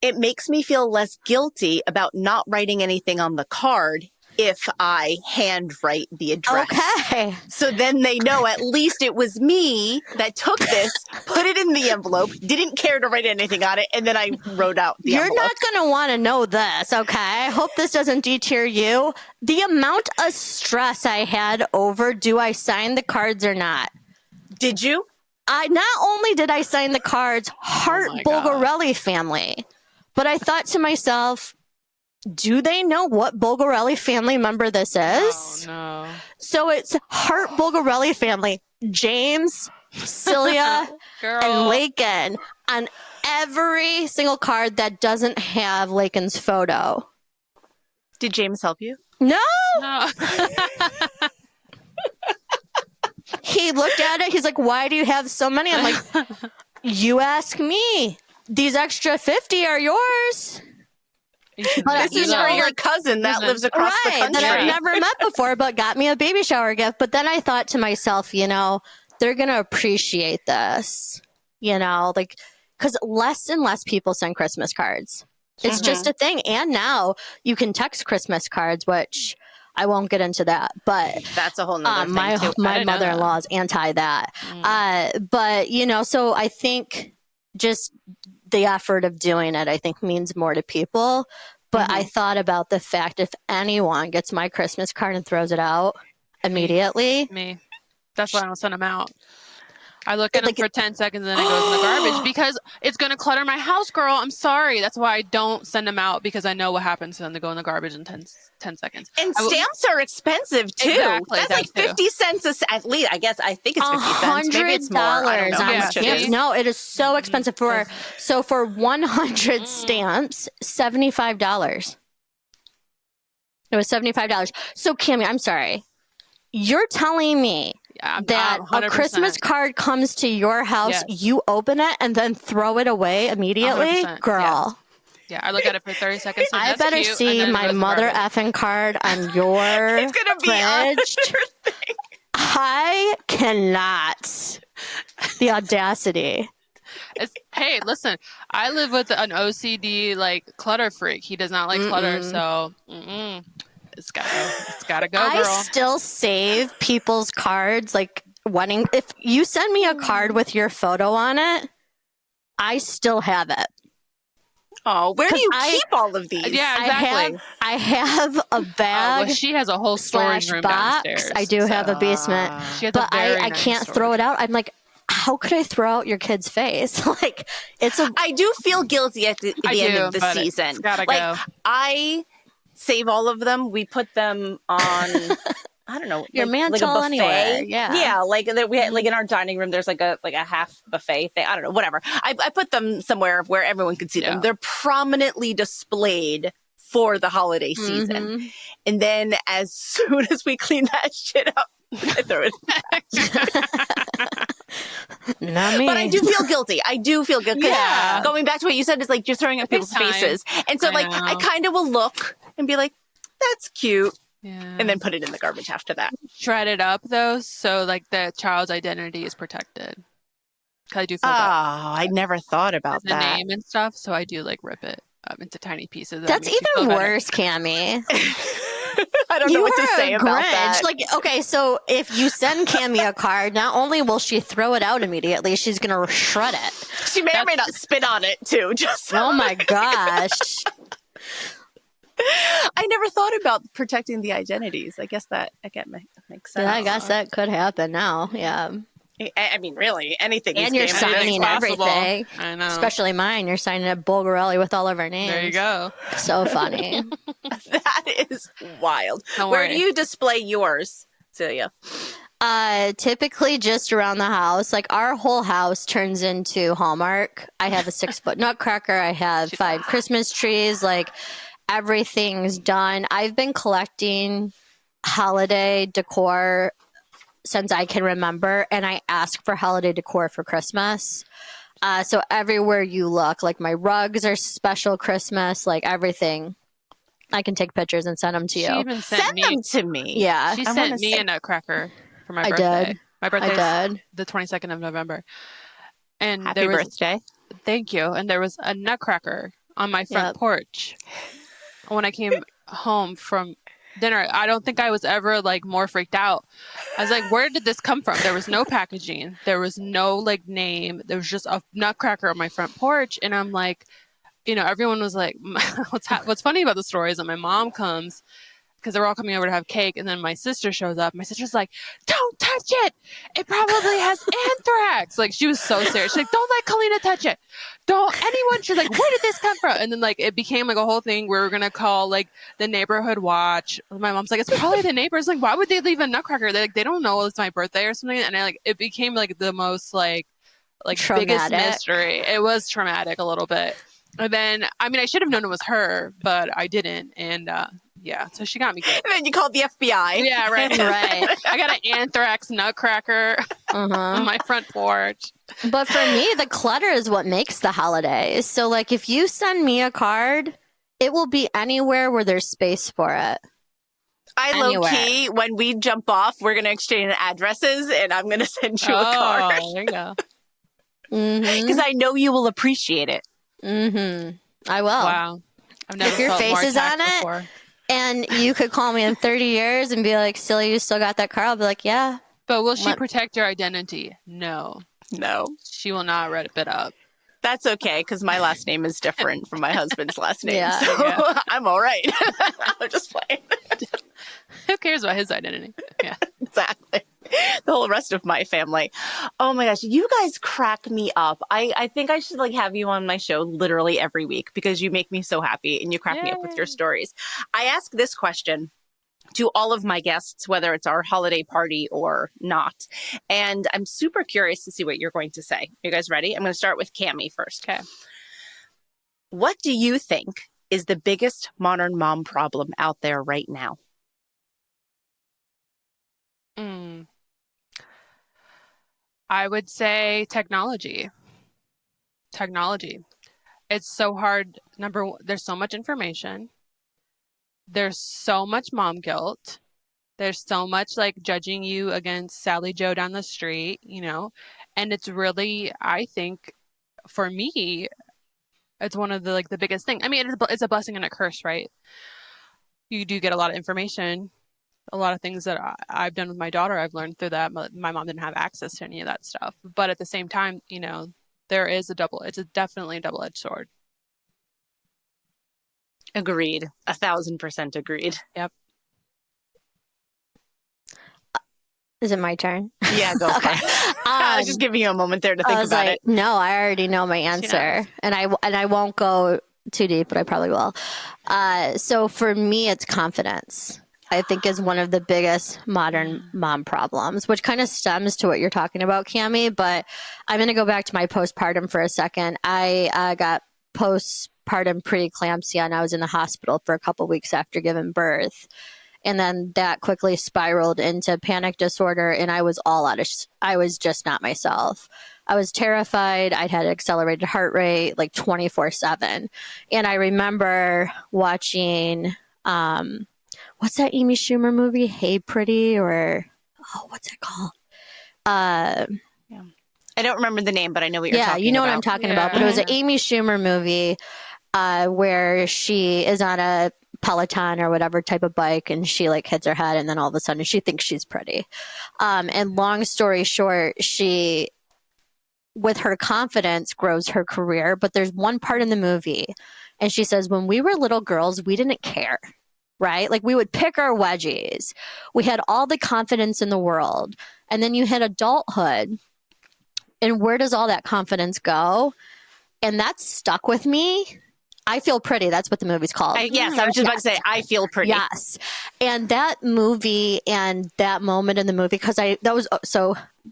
It makes me feel less guilty about not writing anything on the card if I handwrite the address. Okay. So then they know at least it was me that took this, put it in the envelope, didn't care to write anything on it, and then I wrote out the envelope. You're not going to want to know this, okay? I hope this doesn't deter you. The amount of stress I had over do I sign the cards or not? Did you? Not only did I sign the cards, Heart Bulgarelli family, but I thought to myself, do they know what Bulgarelli family member this is? Oh, no. So it's Heart Bulgarelli family. James, Celia, Girl. and Lakin on every single card that doesn't have Lakin's photo. Did James help you? No. No. He looked at it. He's like, why do you have so many? I'm like, you ask me. These extra 50 are yours. This is for your cousin that lives across the country. That I've never met before, but got me a baby shower gift. But then I thought to myself, they're going to appreciate this, like, because less and less people send Christmas cards. It's just a thing. And now you can text Christmas cards, which I won't get into that. But that's a whole nother thing too. My mother-in-law is anti that. But, so I think just the effort of doing it, I think, means more to people. But I thought about the fact if anyone gets my Christmas card and throws it out immediately. Me. That's why I don't send them out. I look at them for 10 seconds and then it goes in the garbage because it's going to clutter my house, girl. I'm sorry. That's why I don't send them out because I know what happens when they go in the garbage in 10 seconds. And stamps are expensive too. Exactly, that's like 50 cents at least. I think it's 50 cents. Maybe it's more. I don't know how much it is. No, it is so expensive for 100 stamps, $75. It was $75. So Cammy, I'm sorry. You're telling me that a Christmas card comes to your house, you open it, and then throw it away immediately? 100%, girl. Yeah, I look at it for 30 seconds. I better see my mother effing card on your it's gonna be fridge. I cannot. The audacity. Hey, listen, I live with an OCD clutter freak. He does not like clutter, so it's gotta go, girl. I still save people's cards, if you send me a card with your photo on it, I still have it. Oh, where do you keep all of these? Yeah, exactly. I have a bag. She has a whole storage room box. downstairs. I do have a basement, but I can't throw it out. I'm like, how could I throw out your kid's face? I do feel guilty at the end of the season. It's gotta go. I save all of them. We put them on. I don't know, your mantle a buffet. Anywhere. Yeah, we had in our dining room. There's a half buffet thing. I don't know, whatever. I put them somewhere where everyone could see them. They're prominently displayed for the holiday season. And then as soon as we clean that shit up, I throw it back. Not me. But I do feel guilty. Yeah. Going back to what you said, is just throwing up people's faces. And so I kind of will look and be like, that's cute. Yeah. And then put it in the garbage after that. Shred it up though, so the child's identity is protected. I do feel that. Oh, I never thought about the that. name and stuff, so I do rip it up into tiny pieces. That's even worse, Cammy. I don't know what to say about that. Okay, so if you send Cammy a card, not only will she throw it out immediately, she's gonna shred it. She may or may not spit on it too. Oh my gosh. I never thought about protecting the identities. I guess that makes sense. Yeah, I guess that could happen now. Yeah. I mean, really, anything. And you're signing everything. I know. Especially mine. You're signing a Bulgarelli with all of our names. There you go. So funny. That is wild. Don't Where worry. do you display yours, Celia? Typically just around the house. Our whole house turns into Hallmark. I have a 6-foot nutcracker. I have 5 Christmas trees. Everything's done. I've been collecting holiday decor since I can remember, and I ask for holiday decor for Christmas. So everywhere you look, my rugs are special Christmas, everything. I can take pictures and send them to you. She even send them to me. Yeah. She sent me a nutcracker for my birthday. I did. My birthday is the 22nd of November. And Happy birthday. Thank you. And there was a nutcracker on my front porch. When I came home from dinner, I don't think I was ever more freaked out. I was like, where did this come from? There was no packaging. There was no name. There was just a nutcracker on my front porch. And I'm like, everyone was like, what's funny about the story is that my mom comes because they're all coming over to have cake. And then my sister shows up. My sister's like, don't touch it. It probably has anthrax. Like, she was so serious. She's like, don't let Kalina touch it. Don't anyone. She's like, where did this come from? And then like, it became like a whole thing where we're going to call like the neighborhood watch. My mom's like, it's probably the neighbors. Like, why would they leave a nutcracker? They don't know it's my birthday or something. And it became like the most like biggest mystery. It was traumatic a little bit. And then, I mean, I should have known it was her, but I didn't. And yeah, so she got me good. And then you called the FBI. Yeah, right. Right. I got an anthrax nutcracker on my front porch. But for me, the clutter is what makes the holidays. So like if you send me a card, it will be anywhere where there's space for it. Low-key, when we jump off, we're going to exchange addresses, and I'm going to send you a card. There you go. Because I know you will appreciate it. I will. Wow. I've never If your felt face more is on attacked it, before. and you could call me in 30 years and be like, Celia, you still got that card? I'll be like, yeah. But will she protect your identity? No. She will not rip it up. That's okay, because my last name is different from my husband's last name. Yeah. So I'm all right. I'm just playing. Who cares about his identity? Yeah. Exactly. The whole rest of my family. Oh my gosh, you guys crack me up. I think I should like have you on my show literally every week because you make me so happy and you crack me up with your stories. I ask this question to all of my guests, whether it's our holiday party or not. And I'm super curious to see what you're going to say. Are you guys ready? I'm going to start with Cammy first. Okay. What do you think is the biggest modern mom problem out there right now? I would say technology. It's so hard. Number one, there's so much information. There's so much mom guilt. There's so much like judging you against Sally Joe down the street, you know, and it's really, I think for me, it's one of the like the biggest thing. I mean, it's a blessing and a curse, right? You do get a lot of information, a lot of things that I've done with my daughter. I've learned through that. My mom didn't have access to any of that stuff, but at the same time, you know, it's definitely a double-edged sword. Agreed. 1,000% agreed. Yep. Is it my turn? Yeah, go for it. I was just giving you a moment there to think about it. No, I already know my answer, and I won't go too deep, but I probably will. So for me, it's confidence. I think is one of the biggest modern mom problems, which kind of stems to what you're talking about, Cammy. But I'm going to go back to my postpartum for a second. I got postpartum preeclampsia, and I was in the hospital for a couple weeks after giving birth. And then that quickly spiraled into panic disorder, and I was I was just not myself. I was terrified. I'd had accelerated heart rate like 24/7. And I remember watching, what's that Amy Schumer movie? Hey Pretty, or, what's it called? I don't remember the name, but I know what you're talking about. Yeah, you know what I'm talking about. But it was an Amy Schumer movie where she is on a Peloton or whatever type of bike, and she like hits her head, and then all of a sudden she thinks she's pretty. And long story short, she, with her confidence, grows her career. But there's one part in the movie, and she says, when we were little girls, we didn't care, right? Like we would pick our wedgies. We had all the confidence in the world. And then you hit adulthood, and where does all that confidence go? And that stuck with me. I Feel Pretty. That's what the movie's called. I was just about to say, I Feel Pretty. Yes. And that movie and that moment in the movie, because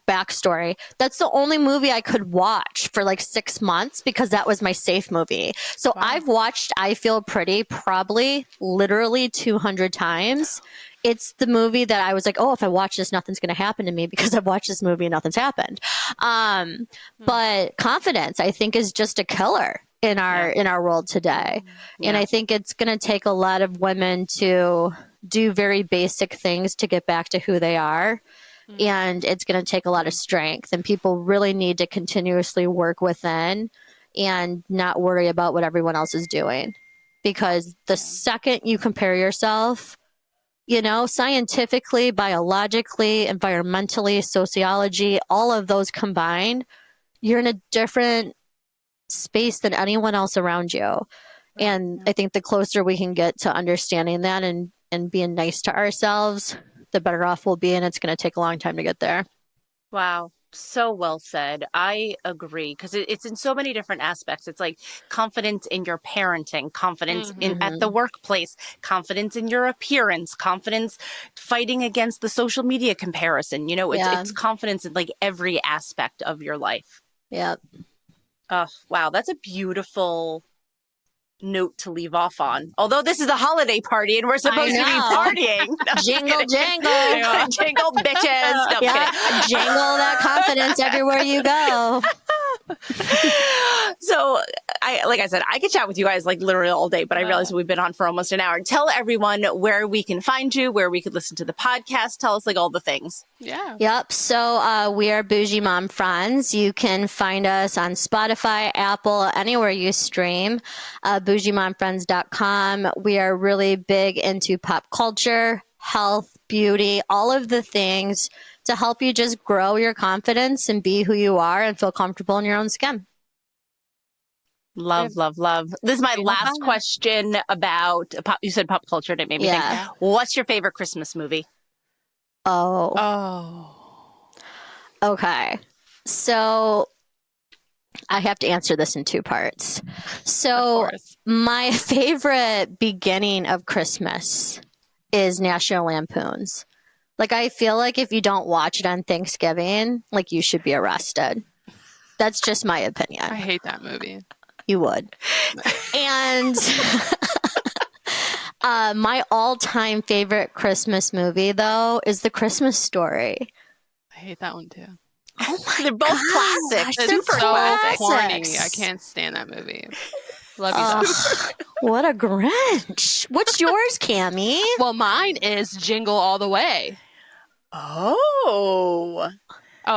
backstory, that's the only movie I could watch for like 6 months because that was my safe movie. So I've watched I Feel Pretty probably literally 200 times. It's the movie that I was like, oh, if I watch this, nothing's going to happen to me because I've watched this movie and nothing's happened. But confidence, I think, is just a killer in our world today. And I think it's going to take a lot of women to do very basic things to get back to who they are. And it's going to take a lot of strength, and people really need to continuously work within and not worry about what everyone else is doing. Because the second you compare yourself, you know, scientifically, biologically, environmentally, sociology, all of those combined, you're in a different space than anyone else around you. And I think the closer we can get to understanding that and and being nice to ourselves, the better off we'll be. And it's going to take a long time to get there. Wow. So well said. I agree because it's in so many different aspects. It's like confidence in your parenting, confidence in at the workplace, confidence in your appearance, confidence fighting against the social media comparison. You know, it's confidence in like every aspect of your life. Yeah. Oh, wow. That's a beautiful note to leave off on. Although this is a holiday party and we're supposed to be partying. No, Jingle, jangle. Jingle, bitches. No, jangle that confidence everywhere you go. So, like I said, I could chat with you guys like literally all day, but I realize we've been on for almost an hour. Tell everyone where we can find you, where we could listen to the podcast. Tell us like all the things. Yeah. Yep. So we are Bougie Mom Friends. You can find us on Spotify, Apple, anywhere you stream. BougieMomFriends.com. We are really big into pop culture, health, beauty, all of the things to help you just grow your confidence and be who you are and feel comfortable in your own skin. Love, love, love. This is my last question about pop. You said pop culture, and it made me think. What's your favorite Christmas movie? Oh. Okay. So I have to answer this in two parts. So my favorite beginning of Christmas is National Lampoon's. Like, I feel like if you don't watch it on Thanksgiving, like, you should be arrested. That's just my opinion. I hate that movie. You would. And my all-time favorite Christmas movie, though, is The Christmas Story. I hate that one, too. Oh my They're both classics. It's Super so classic. corny. I can't stand that movie. Love you, though. What a Grinch. What's yours, Cammy? Well, mine is Jingle All the Way. Oh,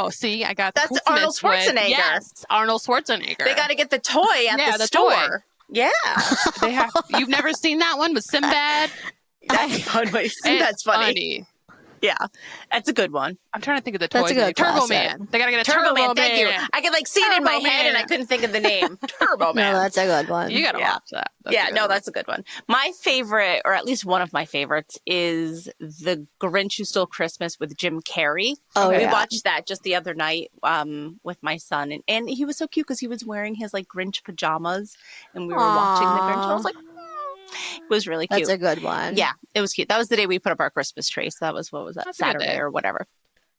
see, I got that's Christmas Arnold Schwarzenegger. Yes, Arnold Schwarzenegger. They got to get the toy at the store. Toy. Yeah, they have. You've never seen that one with Sinbad? That's funny. That's funny. Yeah, that's a good one. I'm trying to think of the toy. That's a good Turbo classic. Man. They gotta get a Turbo Man. Man. Thank you. I could like see it in my head, and I couldn't think of the name. Turbo Man. No, that's a good one. You gotta watch that. That's a good one. My favorite, or at least one of my favorites, is The Grinch Who Stole Christmas with Jim Carrey. Oh, we watched that just the other night with my son, and he was so cute because he was wearing his like Grinch pajamas, and we were watching The Grinch. And I was like, it was really cute. That's a good one. Yeah, it was cute. That was the day we put up our Christmas tree. So that was Saturday or whatever.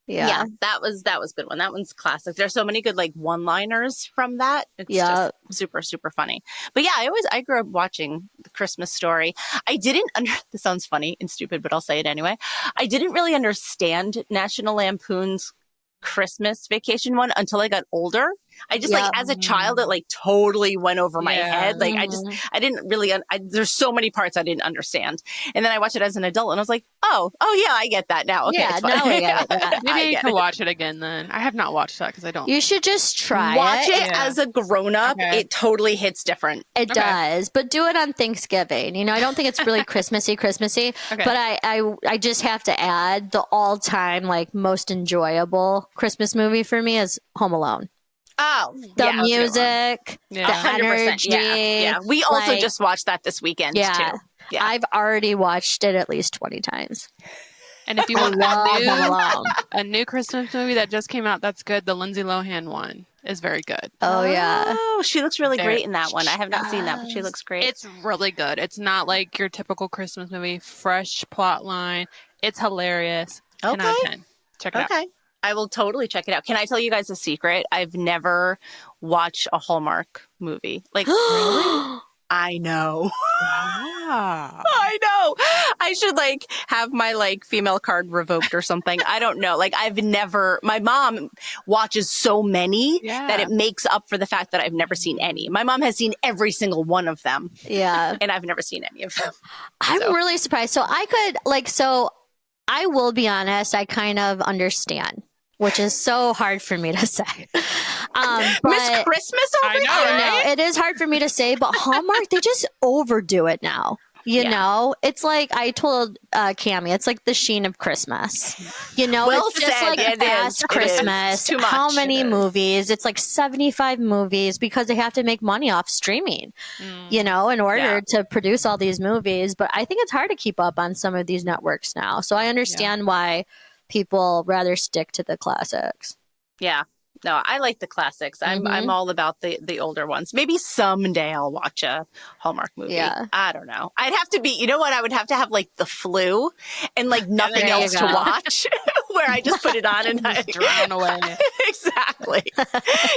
Yeah, that was a good one. That one's classic. There's so many good like one-liners from that. It's just super, super funny. But yeah, I grew up watching The Christmas Story. I didn't this sounds funny and stupid, but I'll say it anyway. I didn't really understand National Lampoon's Christmas Vacation one until I got older. I just like as a child, it like totally went over my head. Like I didn't really, there's so many parts I didn't understand. And then I watched it as an adult and I was like, oh yeah, I get that now. Okay, yeah, now I get that. Maybe I can watch it again then. I have not watched that because I don't. You should just try Watch it as a grown-up. Okay. It totally hits different. It does, but do it on Thanksgiving. You know, I don't think it's really Christmassy, but I just have to add the all-time like most enjoyable Christmas movie for me is Home Alone. Oh, the music, the 100%. energy. Yeah. We also just watched that this weekend too. Yeah. I've already watched it at least 20 times. And if you want a new Christmas movie that just came out, that's good. The Lindsay Lohan one is very good. Oh yeah. Oh, she looks really great in that one. I have not seen that, but she looks great. It's really good. It's not like your typical Christmas movie. Fresh plot line. It's hilarious. 10 out of 10. Check it out. I will totally check it out. Can I tell you guys a secret? I've never watched a Hallmark movie. Like, really? I know. Wow. I know. I should like have my like female card revoked or something. I don't know. Like my mom watches so many that it makes up for the fact that I've never seen any. My mom has seen every single one of them. Yeah. And I've never seen any of them. I'm really surprised. So I will be honest, I kind of understand, which is so hard for me to say. Miss Christmas over here? I know, it is hard for me to say, but Hallmark, they just overdo it now. You know, it's like I told Cammy, it's like the sheen of Christmas. You know, Well it's just said. like It past is. It Christmas. is. Too much. How many It is. movies? It's like 75 movies because they have to make money off streaming, you know, in order to produce all these movies. But I think it's hard to keep up on some of these networks now. So I understand why people rather stick to the classics. Yeah. No, I like the classics. I'm all about the older ones. Maybe someday I'll watch a Hallmark movie. Yeah. I don't know. I'd have to be, you know what? I would have to have like the flu and like nothing There you else to go. watch where I just put it on and I Drown away. Exactly.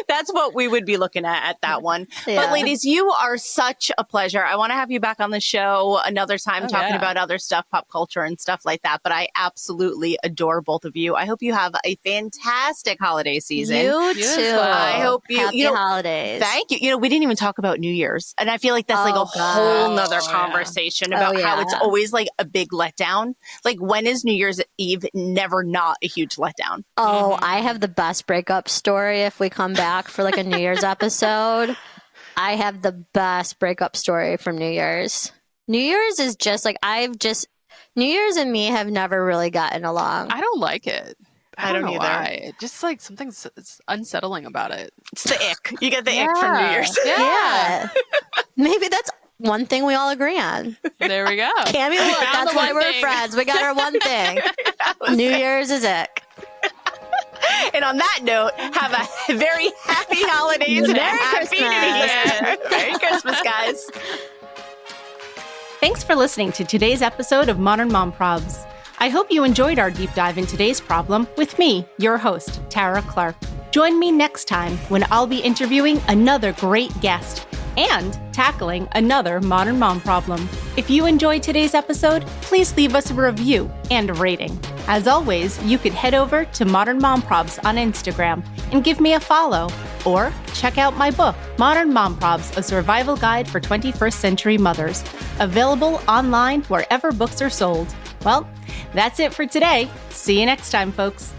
That's what we would be looking at that one. Yeah. But ladies, you are such a pleasure. I want to have you back on the show another time talking about other stuff, pop culture and stuff like that. But I absolutely adore both of you. I hope you have a fantastic holiday season. You too. I hope you, Happy holidays. Thank you. You know, we didn't even talk about New Year's. And I feel like that's like a whole nother conversation about how it's always like a big letdown. Like, when is New Year's Eve never not a huge letdown? Oh, I have the best breakup story if we come back for like a New Year's episode. I have the best breakup story from New Year's. New Year's is just like, New Year's and me have never really gotten along. I don't like it. I don't know either. why. It just like something's unsettling about it. It's the ick. You get the ick from New Year's. Yeah. Maybe that's one thing we all agree on. There we go. Cammy, look, Found that's the why one we're thing. friends. We got our one thing. New Year's is ick. And on that note, have a very happy holidays and a Merry happy New Year. Merry Christmas, guys. Thanks for listening to today's episode of Modern Mom Probs. I hope you enjoyed our deep dive in today's problem with me, your host, Tara Clark. Join me next time when I'll be interviewing another great guest and tackling another modern mom problem. If you enjoyed today's episode, please leave us a review and a rating. As always, you could head over to Modern Mom Probs on Instagram and give me a follow. Or check out my book, Modern Mom Probs, A Survival Guide for 21st Century Mothers, available online wherever books are sold. Well, that's it for today. See you next time, folks.